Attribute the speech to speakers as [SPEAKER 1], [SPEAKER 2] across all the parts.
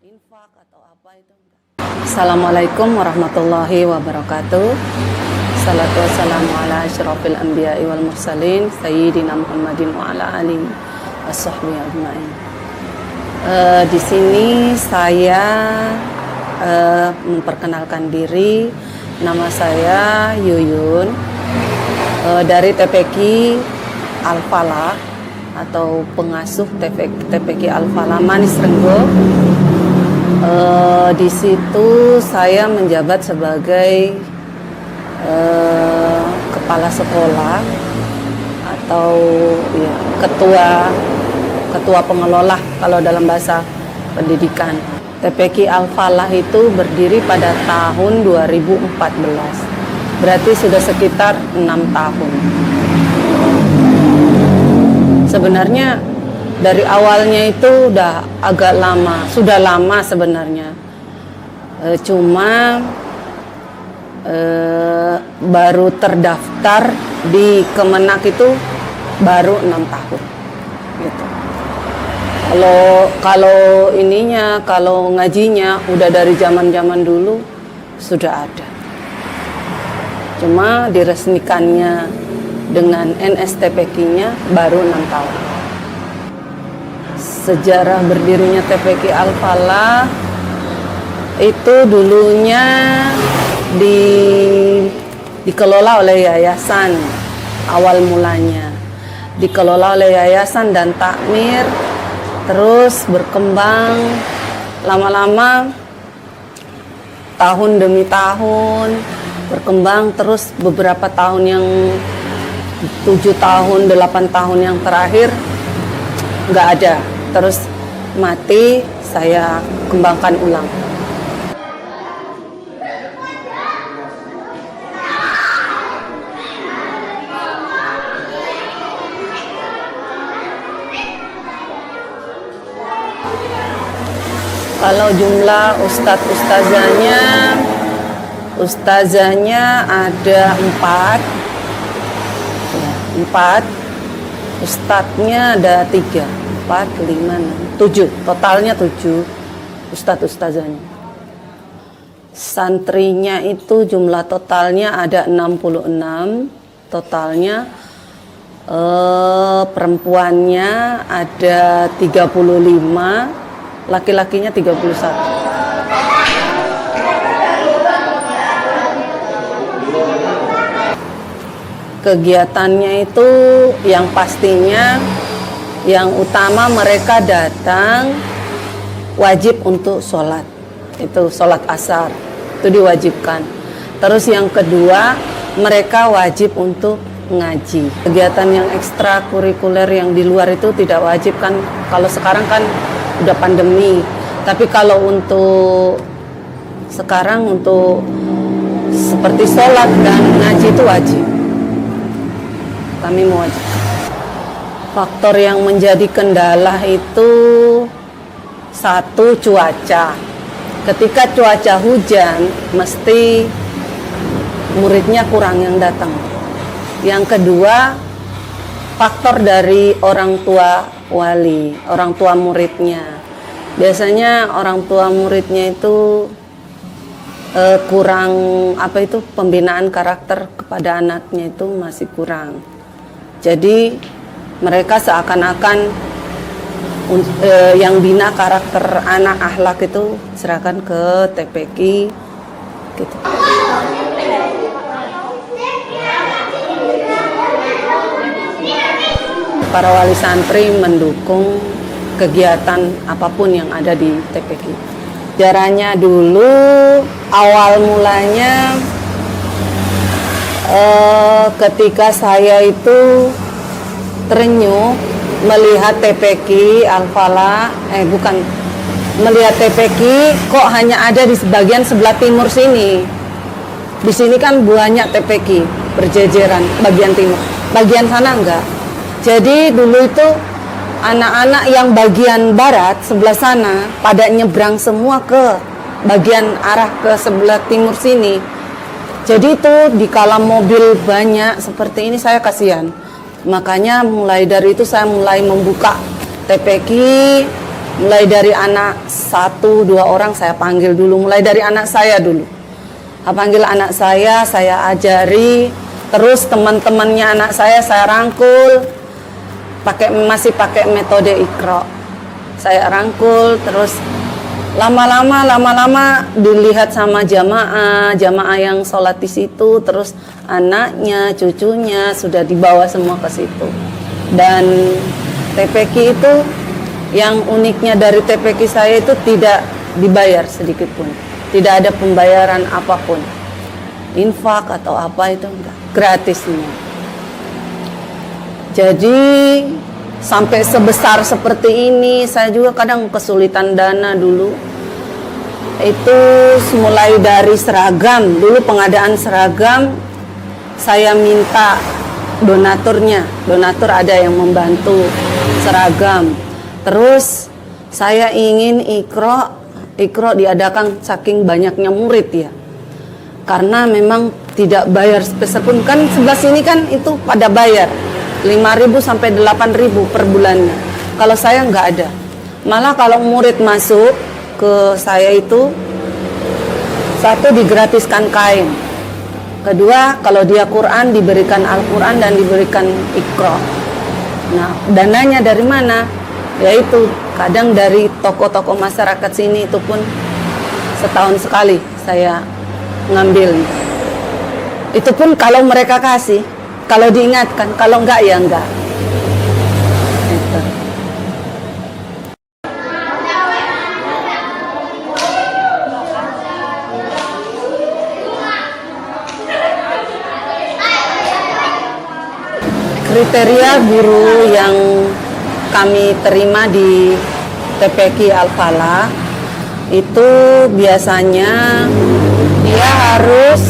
[SPEAKER 1] infak atau apa itu enggak. Assalamualaikum warahmatullahi wabarakatuh. Salatu wassalamu ala asyrafil anbiya'i wal mursalin sayyidina Muhammadin wa ala alihi washabbihi ajmain. Di sini saya memperkenalkan diri. Nama saya Yuyun dari TPQ Al-Falah atau pengasuh TPQ Al-Falah Manis Renggo. Di situ saya menjabat sebagai kepala sekolah atau ya, ketua pengelola kalau dalam bahasa pendidikan. TPQ Al-Falah itu berdiri pada tahun 2014. Berarti sudah sekitar 6 tahun. Sebenarnya dari awalnya itu udah agak lama, sudah lama sebenarnya. Cuma baru terdaftar di Kemenak itu baru 6 tahun. Gitu. Kalau ngajinya udah dari zaman dulu sudah ada. Cuma diresmikannya dengan NSTPQ-nya baru 6 tahun. Sejarah berdirinya TPQ Al-Falah itu dulunya dikelola oleh yayasan awal mulanya. Dikelola oleh yayasan dan takmir, terus berkembang lama-lama tahun demi tahun berkembang, terus beberapa tahun yang 7 tahun 8 tahun yang terakhir nggak ada, terus mati. Saya kembangkan ulang. Kalau jumlah ustazahnya ada 4, ya, 4. Ustadznya ada 3, 4, 5, 6, 7. Totalnya 7 ustazahnya. Santrinya itu jumlah totalnya ada 66 totalnya. Perempuannya ada 35, laki-lakinya 31. Kegiatannya itu yang pastinya yang utama mereka datang wajib untuk sholat. Itu sholat asar, itu diwajibkan. Terus yang kedua, mereka wajib untuk ngaji. Kegiatan yang ekstrakurikuler yang di luar itu tidak wajib kan. Kalau sekarang kan udah pandemi. Tapi kalau untuk sekarang untuk seperti sholat dan ngaji itu wajib. Kami mewajibkan. Faktor yang menjadi kendala itu satu, cuaca. Ketika cuaca hujan, mesti muridnya kurang yang datang. Yang kedua, faktor dari orang tua wali, orang tua muridnya. Biasanya orang tua muridnya itu kurang pembinaan karakter kepada anaknya itu masih kurang. Jadi mereka seakan-akan yang bina karakter anak akhlak itu serahkan ke TPQ gitu. Para wali santri mendukung kegiatan apapun yang ada di TPQ. Sejarahnya dulu awal mulanya ketika saya itu terenyuh melihat TPQ Al-Falah, melihat TPQ kok hanya ada di bagian sebelah timur sini. Di sini kan banyak TPQ berjejeran bagian timur, bagian sana enggak. Jadi dulu itu anak-anak yang bagian barat sebelah sana pada nyebrang semua ke bagian arah ke sebelah timur sini. Jadi itu dikala mobil banyak seperti ini saya kasihan. Makanya mulai dari itu saya mulai membuka TPQ Mulai dari anak 1-2 orang saya panggil dulu, mulai dari anak saya dulu. Saya panggil anak saya ajari, terus teman-temannya anak saya rangkul, masih pakai metode Iqra. Saya rangkul, terus lama-lama dilihat sama jamaah yang sholat di situ, terus anaknya, cucunya sudah dibawa semua ke situ. Dan TPQ itu, yang uniknya dari TPQ saya itu tidak dibayar sedikit pun, tidak ada pembayaran apapun, infak atau apa itu enggak, gratisnya. Jadi sampai sebesar seperti ini, saya juga kadang kesulitan dana dulu. Itu mulai dari seragam, dulu pengadaan seragam saya minta donatur ada yang membantu seragam. Terus saya ingin Iqra diadakan saking banyaknya murid ya, karena memang tidak bayar sepeser pun, kan sebelah sini kan itu pada bayar 5.000 sampai 8.000 per bulannya. Kalau saya nggak ada, malah kalau murid masuk ke saya itu, satu digratiskan kain, kedua kalau dia Quran diberikan Al-Quran dan diberikan Iqra. Nah, dananya dari mana? Yaitu kadang dari toko-toko masyarakat sini, itu pun setahun sekali saya ngambil. Itu pun kalau mereka kasih, kalau diingatkan, kalau enggak ya enggak. Gitu. Kriteria guru yang kami terima di TPQ Al-Falah itu biasanya dia harus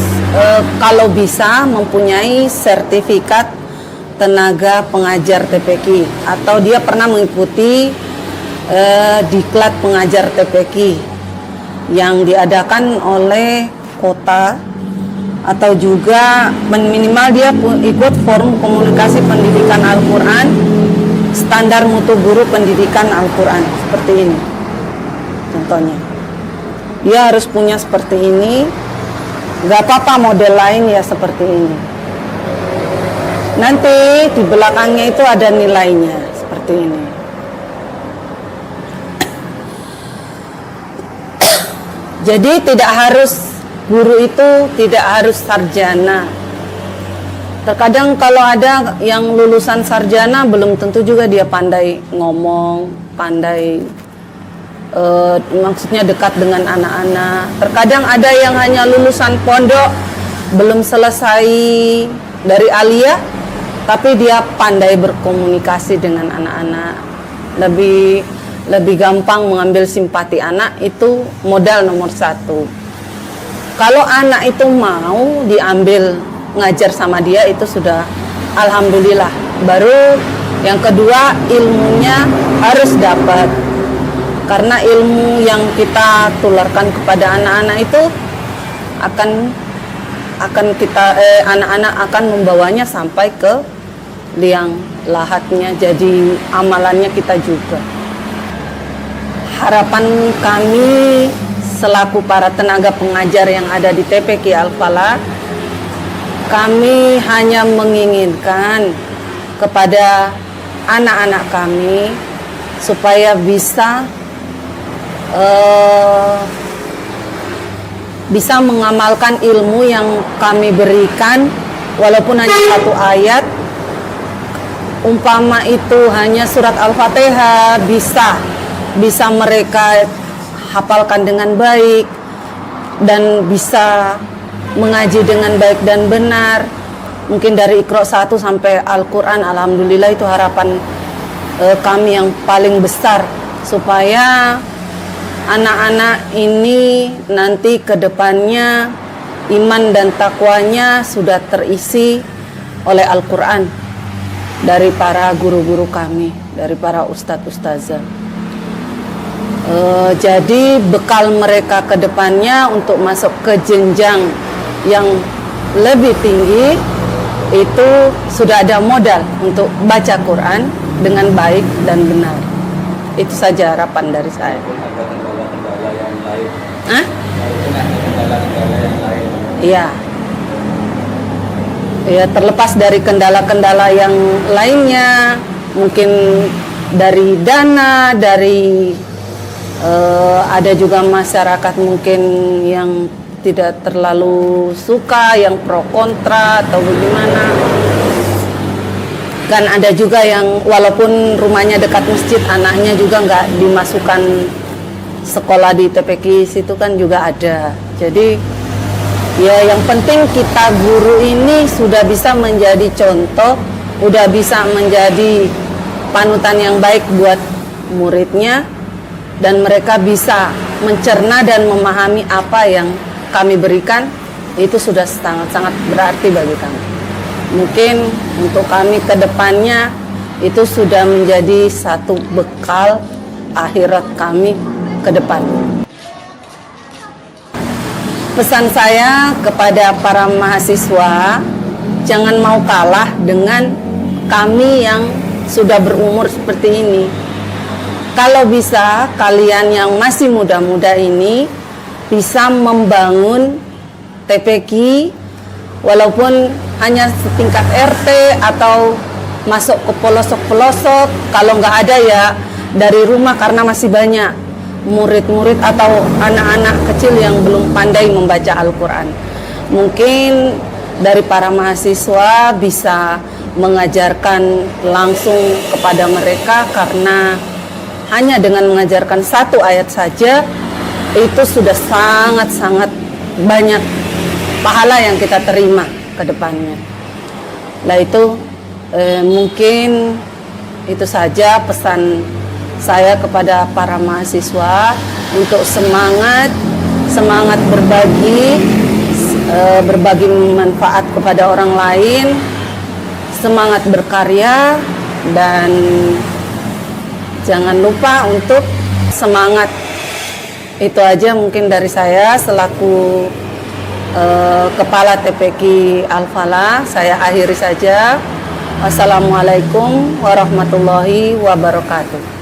[SPEAKER 1] kalau bisa mempunyai sertifikat tenaga pengajar TPQ, atau dia pernah mengikuti diklat pengajar TPQ yang diadakan oleh kota, atau juga minimal dia ikut forum komunikasi pendidikan Al-Quran, standar mutu guru pendidikan Al-Quran, seperti ini contohnya. Dia harus punya seperti ini, gak apa-apa model lain ya seperti ini. Nanti di belakangnya itu ada nilainya seperti ini. Jadi tidak harus, guru itu tidak harus sarjana. Terkadang kalau ada yang lulusan sarjana, belum tentu juga dia pandai ngomong, pandai maksudnya dekat dengan anak-anak. Terkadang ada yang hanya lulusan pondok, belum selesai dari aliyah, tapi dia pandai berkomunikasi dengan anak-anak, lebih gampang mengambil simpati anak. Itu modal nomor 1. Kalau anak itu mau diambil ngajar sama dia, itu sudah alhamdulillah. Baru yang kedua, ilmunya harus dapat, karena ilmu yang kita tularkan kepada anak-anak itu akan kita anak-anak akan membawanya sampai ke liang lahatnya, jadi amalannya kita juga. Harapan kami selaku para tenaga pengajar yang ada di TPQ Al-Falah, kami hanya menginginkan kepada anak-anak kami supaya bisa mengamalkan ilmu yang kami berikan, walaupun hanya 1 ayat. Umpama itu hanya surat Al-Fatihah, bisa mereka hafalkan dengan baik dan bisa mengaji dengan baik dan benar. Mungkin dari Iqra 1 sampai Al-Quran, alhamdulillah itu harapan kami yang paling besar, supaya anak-anak ini nanti ke depannya iman dan takwanya sudah terisi oleh Al-Quran dari para guru-guru kami, dari para ustadz-ustazah. Jadi bekal mereka ke depannya untuk masuk ke jenjang yang lebih tinggi, itu sudah ada modal untuk baca Quran dengan baik dan benar. Itu saja harapan dari saya.
[SPEAKER 2] Walaupun ada kendala-kendala yang lain.
[SPEAKER 1] Hah?
[SPEAKER 2] Walaupun ada kendala-kendala yang lain.
[SPEAKER 1] Iya. Ya, terlepas dari kendala-kendala yang lainnya, mungkin dari dana, dari ada juga masyarakat mungkin yang tidak terlalu suka, yang pro kontra atau bagaimana. Kan ada juga yang walaupun rumahnya dekat masjid, anaknya juga nggak dimasukkan sekolah di TPQ situ kan juga ada. Jadi ya yang penting kita guru ini sudah bisa menjadi contoh, udah bisa menjadi panutan yang baik buat muridnya, dan mereka bisa mencerna dan memahami apa yang kami berikan. Itu sudah sangat-sangat berarti bagi kami. Mungkin untuk kami ke depannya itu sudah menjadi satu bekal akhirat kami ke depan. Pesan saya kepada para mahasiswa, jangan mau kalah dengan kami yang sudah berumur seperti ini. Kalau bisa, kalian yang masih muda-muda ini bisa membangun TPQ, walaupun hanya setingkat RT atau masuk ke pelosok-pelosok. Kalau nggak ada ya dari rumah, karena masih banyak murid-murid atau anak-anak kecil yang belum pandai membaca Al-Quran. Mungkin dari para mahasiswa bisa mengajarkan langsung kepada mereka, karena hanya dengan mengajarkan satu ayat saja itu sudah sangat-sangat banyak pahala yang kita terima ke depannya. Nah itu mungkin itu saja pesan saya kepada para mahasiswa untuk semangat berbagi manfaat kepada orang lain, semangat berkarya, dan jangan lupa untuk semangat. Itu aja mungkin dari saya selaku Kepala TPQ Al-Falah. Saya akhiri saja. Wassalamualaikum warahmatullahi wabarakatuh.